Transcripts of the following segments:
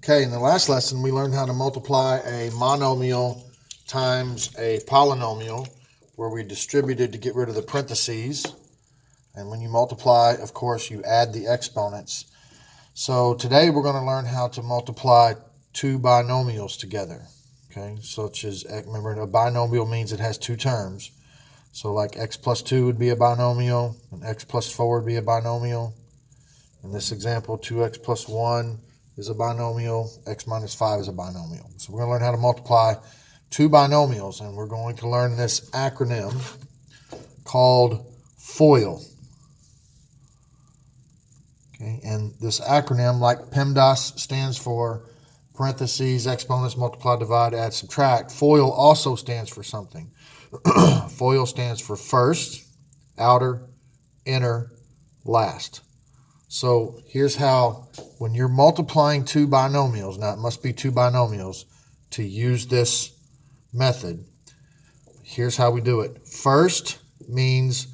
Okay, in the last lesson, we learned how to multiply a monomial times a polynomial, where we distributed to get rid of the parentheses. And when you multiply, of course, you add the exponents. So today we're going to learn how to multiply two binomials together. Okay, such as, remember, a binomial means it has two terms. So like x plus 2 would be a binomial, and x plus 4 would be a binomial. In this example, 2x plus 1 is a binomial, x minus 5 is a binomial. So we're going to learn how to multiply two binomials, and we're going to learn this acronym called FOIL. Okay, and this acronym, like PEMDAS, stands for parentheses, exponents, multiply, divide, add, subtract. FOIL also stands for something. FOIL stands for first, outer, inner, last. So here's how, when you're multiplying two binomials, now it must be two binomials to use this method. Here's how we do it. First means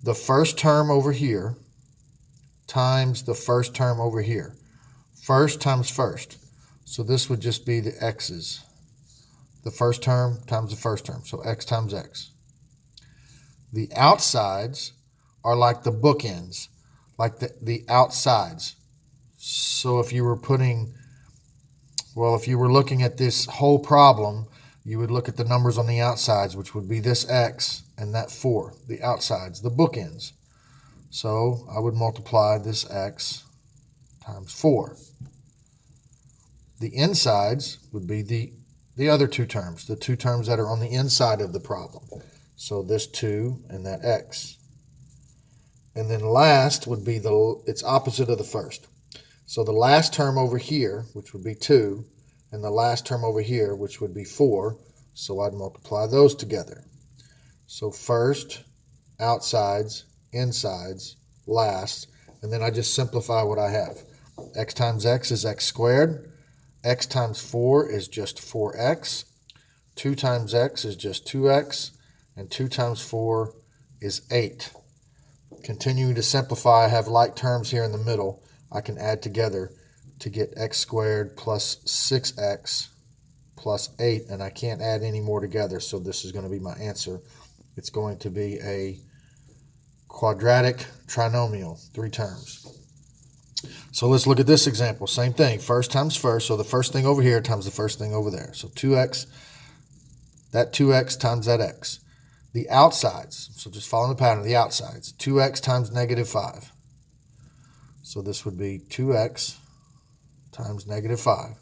the first term over here times the first term over here. First times first. So this would just be the x's. The first term times the first term. So x times x. The outsides are like the bookends, like the outsides. So if you were if you were looking at this whole problem, you would look at the numbers on the outsides, which would be this x and that 4, the outsides, the bookends. So I would multiply this x times 4. The insides would be the other two terms, the two terms that are on the inside of the problem. So this 2 and that x. And then last would be it's opposite of the first. So the last term over here, which would be 2, and the last term over here, which would be 4. So I'd multiply those together. So first, outsides, insides, last, and then I just simplify what I have. X times x is x squared. X times 4 is just 4x. 2 times x is just 2x. And 2 times 4 is 8. Continuing to simplify, I have like terms here in the middle. I can add together to get x squared plus 6x plus 8, and I can't add any more together, so this is going to be my answer. It's going to be a quadratic trinomial, 3 terms. So let's look at this example. Same thing, first times first, so the first thing over here times the first thing over there. So 2x, that 2x times that x. The outsides, so just following the pattern, the outsides, 2x times negative 5. So this would be 2x times negative 5.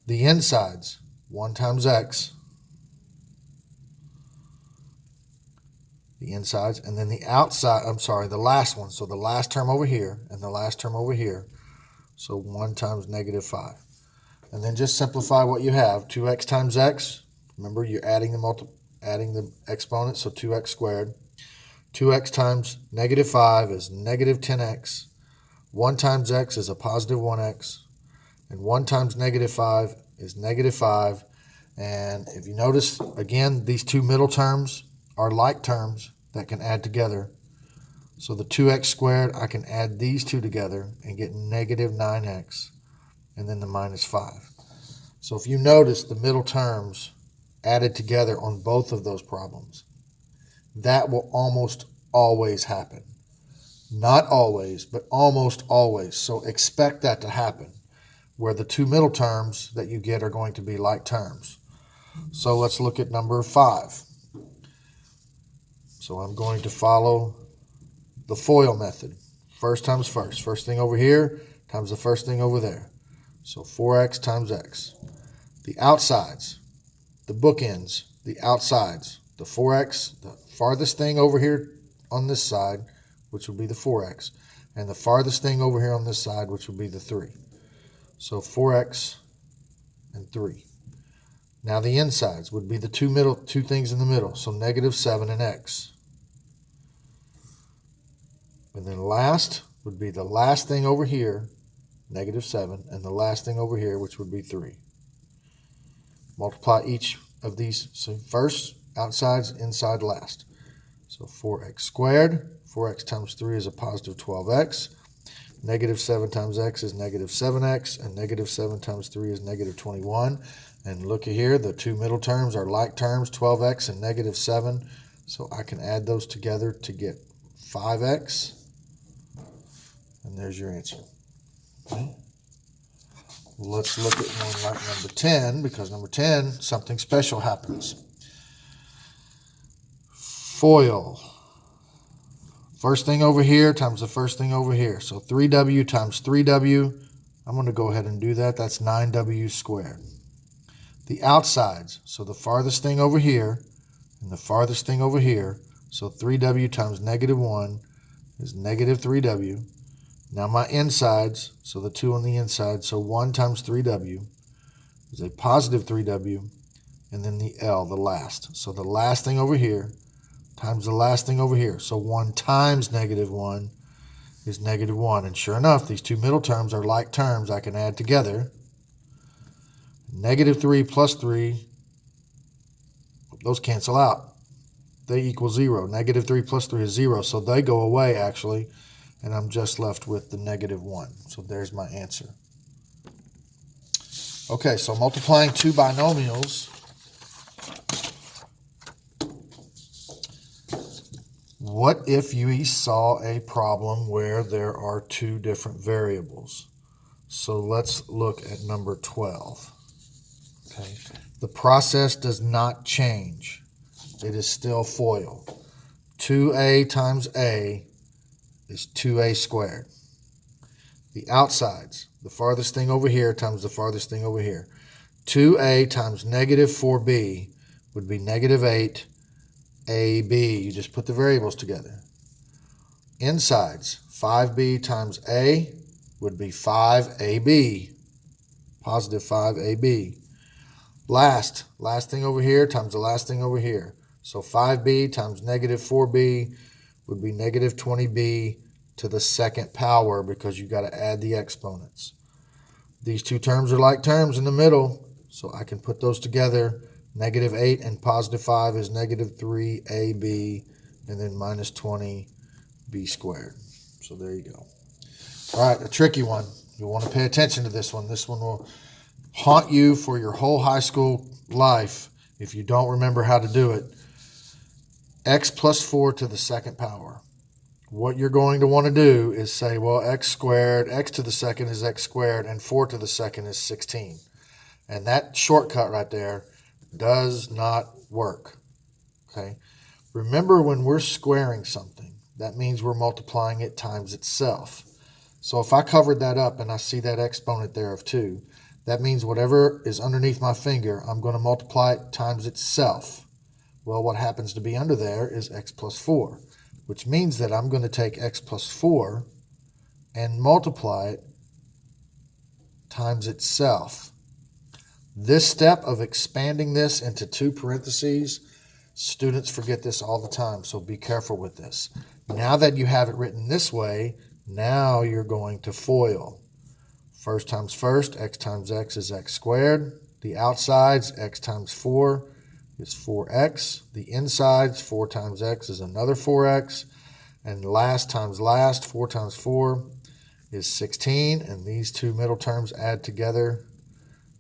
The insides, 1 times x. The insides, and then the outside, the last one. So the last term over here and the last term over here. So 1 times negative 5. And then just simplify what you have. 2x times x. Remember, you're adding the exponents, so 2x squared. 2x times negative 5 is negative 10x. 1 times x is a positive 1x. And 1 times negative 5 is negative 5. And if you notice, again, these two middle terms are like terms that can add together. So the 2x squared, I can add these two together and get negative 9x. And then the minus 5. So if you notice the middle terms added together on both of those problems, that will almost always happen. Not always, but almost always. So expect that to happen, where the two middle terms that you get are going to be like terms. So let's look at number 5. So I'm going to follow the FOIL method. First times first. First thing over here times the first thing over there. So 4x times x. The outsides, the bookends, the outsides, the 4x, the farthest thing over here on this side, which would be the 4x, and the farthest thing over here on this side, which would be the 3. So 4x and 3. Now the insides would be the two things in the middle, so negative 7 and x. And then last would be the last thing over here, negative 7, and the last thing over here, which would be 3. Multiply each of these. So first, outsides, inside, last. So 4x squared. 4x times 3 is a positive 12x. Negative 7 times x is negative 7x, and negative 7 times 3 is negative 21. And look at here, the two middle terms are like terms, 12x and negative 7. So I can add those together to get 5x. And there's your answer. Okay. Let's look at one like number 10, because number 10, something special happens. FOIL. First thing over here times the first thing over here. So 3w times 3w. I'm going to go ahead and do that. That's 9w squared. The outsides, so the farthest thing over here and the farthest thing over here. So 3w times negative 1 is negative 3w. Now my insides, so the 2 on the inside, so 1 times 3w is a positive 3w, and then the L, the last. So the last thing over here times the last thing over here. So 1 times negative 1 is negative 1. And sure enough, these two middle terms are like terms I can add together. Negative 3 plus 3, those cancel out. They equal 0. Negative 3 plus 3 is 0, so they go away actually, and I'm just left with the negative 1. So there's my answer. Okay, so multiplying two binomials. What if you saw a problem where there are two different variables? So let's look at number 12. Okay. The process does not change. It is still FOIL. 2a times a is 2a squared. The outsides, the farthest thing over here times the farthest thing over here. 2a times negative 4b would be negative 8ab. You just put the variables together. Insides, 5b times a would be 5ab, positive 5ab. Last thing over here times the last thing over here. So 5b times negative 4b would be negative 20b to the second power, because you've got to add the exponents. These two terms are like terms in the middle, so I can put those together. Negative 8 and positive 5 is negative 3ab, and then minus 20b squared. So there you go. All right, a tricky one. You'll want to pay attention to this one. This one will haunt you for your whole high school life if you don't remember how to do it. X plus 4 to the second power. What you're going to want to do is say, well, x squared, x to the second is x squared, and 4 to the second is 16. And that shortcut right there does not work. Okay? Remember, when we're squaring something, that means we're multiplying it times itself. So if I covered that up and I see that exponent there of 2, that means whatever is underneath my finger, I'm going to multiply it times itself. Well, what happens to be under there is x plus 4, which means that I'm going to take x plus 4 and multiply it times itself. This step of expanding this into two parentheses, students forget this all the time, so be careful with this. Now that you have it written this way, now you're going to FOIL. First times first, x times x is x squared. The outsides, x times 4 is 4x. The insides, 4 times x is another 4x. And last times last, 4 times 4 is 16. And these two middle terms add together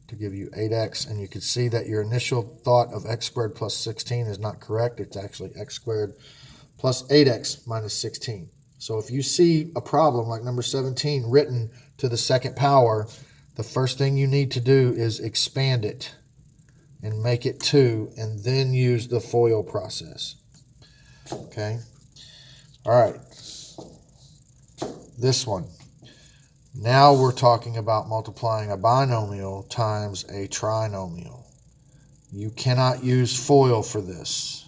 to give you 8x. And you can see that your initial thought of x squared plus 16 is not correct. It's actually x squared plus 8x minus 16. So if you see a problem like number 17 written to the second power, the first thing you need to do is expand it and make it 2, and then use the FOIL process. Okay? All right. This one. Now we're talking about multiplying a binomial times a trinomial. You cannot use FOIL for this.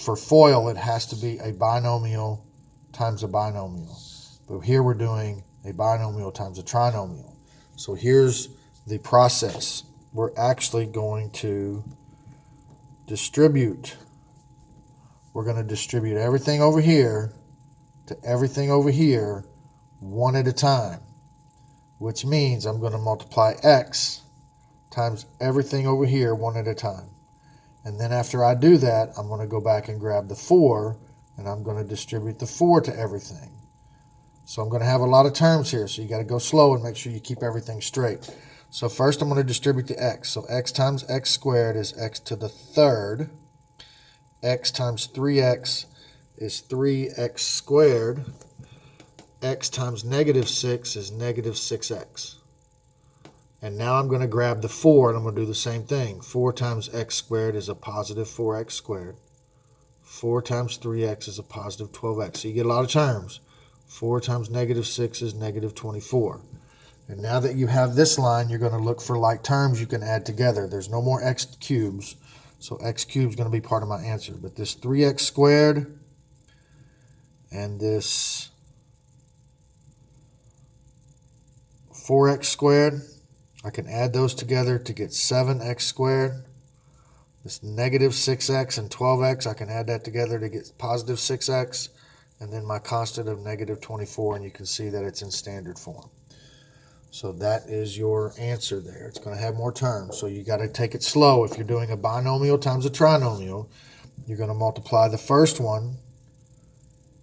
For FOIL, it has to be a binomial times a binomial. But here we're doing a binomial times a trinomial. So here's the process. We're actually going to distribute. We're going to distribute everything over here to everything over here one at a time, which means I'm going to multiply x times everything over here one at a time. And then after I do that, I'm going to go back and grab the 4 and I'm going to distribute the 4 to everything. So I'm going to have a lot of terms here, so you got to go slow and make sure you keep everything straight. So first I'm going to distribute the x. So x times x squared is x to the third. X times 3x is 3x squared. X times negative 6 is negative 6x. And now I'm going to grab the 4 and I'm going to do the same thing. 4 times x squared is a positive 4x squared. 4 times 3x is a positive 12x. So you get a lot of terms. 4 times negative 6 is negative 24. And now that you have this line, you're going to look for like terms you can add together. There's no more x cubes, so x cubed is going to be part of my answer. But this 3x squared and this 4x squared, I can add those together to get 7x squared. This negative 6x and 12x, I can add that together to get positive 6x. And then my constant of negative 24, and you can see that it's in standard form. So that is your answer there. It's going to have more terms, so you got to take it slow. If you're doing a binomial times a trinomial, you're going to multiply the first one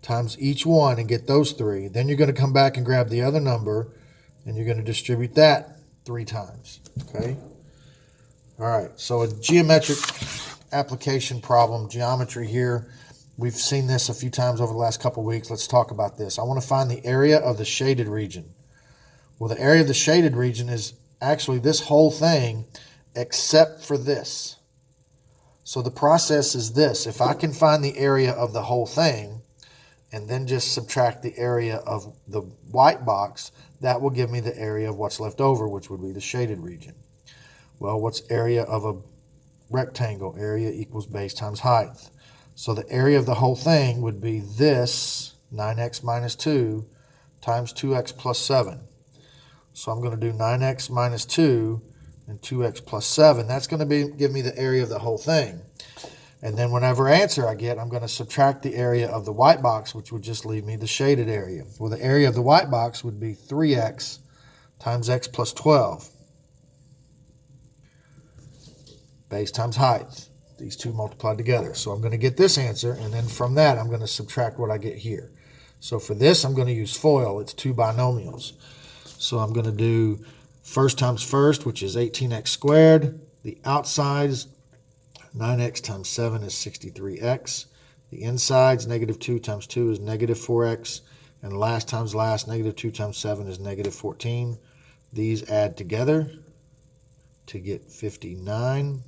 times each one and get those 3. Then you're going to come back and grab the other number, and you're going to distribute that 3 times. Okay? All right, so a geometric application problem, geometry here. We've seen this a few times over the last couple of weeks. Let's talk about this. I want to find the area of the shaded region. Well, the area of the shaded region is actually this whole thing except for this. So the process is this. If I can find the area of the whole thing and then just subtract the area of the white box, that will give me the area of what's left over, which would be the shaded region. Well, what's area of a rectangle? Area equals base times height. So the area of the whole thing would be this 9x minus 2 times 2x plus 7. So I'm going to do 9x minus 2 and 2x plus 7. That's going to give me the area of the whole thing. And then whenever answer I get, I'm going to subtract the area of the white box, which would just leave me the shaded area. Well, the area of the white box would be 3x times x plus 12. Base times height. These two multiplied together. So I'm going to get this answer, and then from that I'm going to subtract what I get here. So for this I'm going to use FOIL. It's 2 binomials. So I'm going to do first times first, which is 18x squared. The outsides, 9x times 7 is 63x. The insides, negative 2 times 2 is negative 4x. And last times last, negative 2 times 7 is negative 14. These add together to get 59x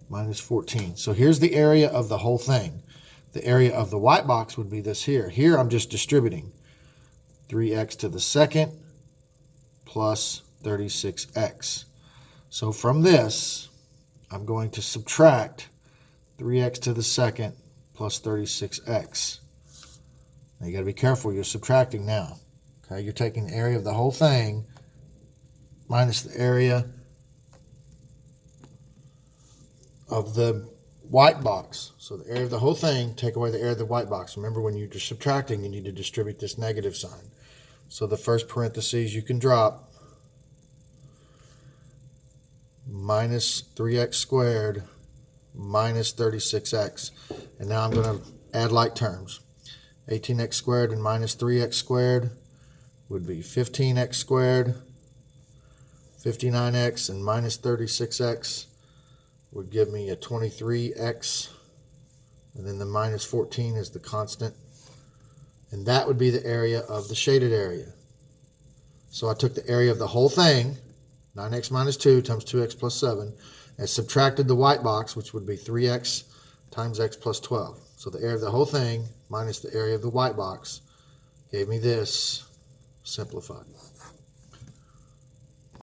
minus 14. So here's the area of the whole thing. The area of the white box would be this here. Here I'm just distributing 3x to the second plus 36x. So from this, I'm going to subtract 3x to the second plus 36x. Now you got to be careful. You're subtracting now. Okay, you're taking the area of the whole thing minus the area of the white box. So the area of the whole thing, take away the area of the white box. Remember, when you're subtracting, you need to distribute this negative sign. So the first parentheses you can drop, minus 3x squared minus 36x. And now I'm going to add like terms. 18x squared and minus 3x squared would be 15x squared. 59x and minus 36x would give me a 23x, and then the minus 14 is the constant, and that would be the area of the shaded area. So I took the area of the whole thing, 9x minus 2 times 2x plus 7, and subtracted the white box, which would be 3x times x plus 12. So the area of the whole thing minus the area of the white box gave me this simplified.